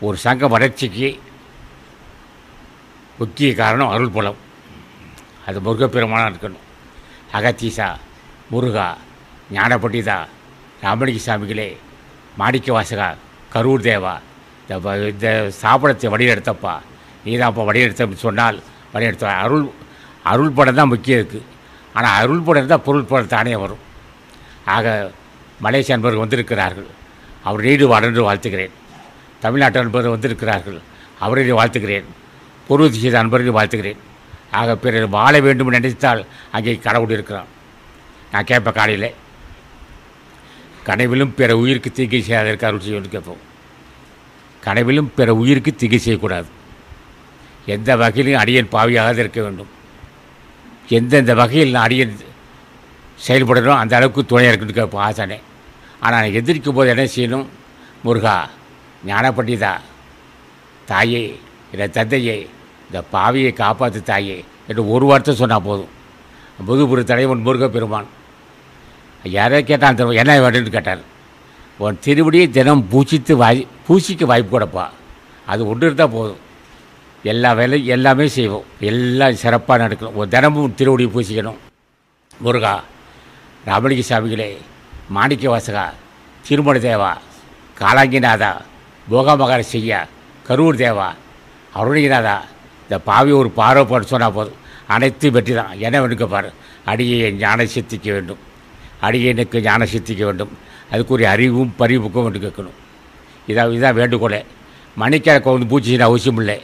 ஒரு சங்க வளர்ச்சிக்கு முக்கிய காரணம் அருள் புலம். அது முருகப்பெருமானாக இருக்கணும். அகத்தீசா, முருகா, ஞானபண்டிதா, ராமலிங்க சாமிகளே, மாணிக்க வாசகா, கரூர் தேவா, இந்த சாப்பிடத்தை வழிநடத்தப்பா, நீதான்ப்பா வழிநடத்த சொன்னால் வழிநடத்த. அருள் படம் தான் முக்கியம் இருக்குது. ஆனால் அருள் படம் இருந்தால் பொருள் படம் தானே வரும். ஆக மலேசிய அன்பர்கள் வந்திருக்கிறார்கள், அவரை வளர்ந்து வாழ்த்துகிறேன். தமிழ்நாட்டு அன்பர்கள் வந்திருக்கிறார்கள், அவரை வாழ்த்துகிறேன். பொருள் செய்த அன்பர்களை வாழ்த்துகிறேன். ஆக பிறர் வாழ வேண்டும் நினைத்தால் அங்கே கடவுள் இருக்கிறான். நான் கேட்பேன், காலையில் கனவிலும் பிற உயிருக்கு தீங்கை செய்யாதற்கு அருள் செய்யணும்னு கேட்போம். கனவிலும் பிற உயிருக்கு தீங்கை செய்யக்கூடாது. எந்த வகையிலும் அடியன் பாவியாக இருக்க வேண்டும். எந்தெந்த வகையில் நான் அடியன் செயல்படணும் அந்த அளவுக்கு துணையாக இருக்குன்னு கேட்போம் ஆசானே. ஆனால் எதிர்க்கும் போது என்ன செய்யணும்? முருகா, ஞானபண்டிதா, தாயே, இல்லை தந்தையே, இந்த பாவியை காப்பாற்று தாயே என்று ஒரு வார்த்தை சொன்னால் போதும். முதுபுறு தலைவன் முருகப்பெருமான் யாரோ கேட்டால் அந்த என்ன வேண்டும்னு கேட்டார். உன் திருவடியை தினம் பூசிக்க வாய்ப்பு கொடுப்பா, அது ஒன்று இருந்தால் போதும். எல்லா வேலையும் எல்லாமே செய்வோம், எல்லாம் சிறப்பாக நடக்கணும். ஒரு தினமும் திருவடியை பூசிக்கணும். முருகா, ராமலிங்க சாமிகளே, மாணிக்க வாசகா, திருமண தேவா, காலாங்கிநாதா, போகமகார செய்யா, கரூர் தேவா, அருணிநாதா, இந்த பாவி ஒரு பார்வைப்பாடு சொன்னால் போதும், அனைத்தும் வெற்றி தான். என்ன வேணுங்க பாரு, அடியை ஞான சித்திக்க வேண்டும், அடியனுக்கு ஞான சித்திக்க வேண்டும், அதுக்குரிய அறிவும் பரிவுக்கும் வந்து கேட்கணும். இதான் வேண்டுகோளே. மணிக்கணக்கு வந்து பூச்சி அவசியம் இல்லை.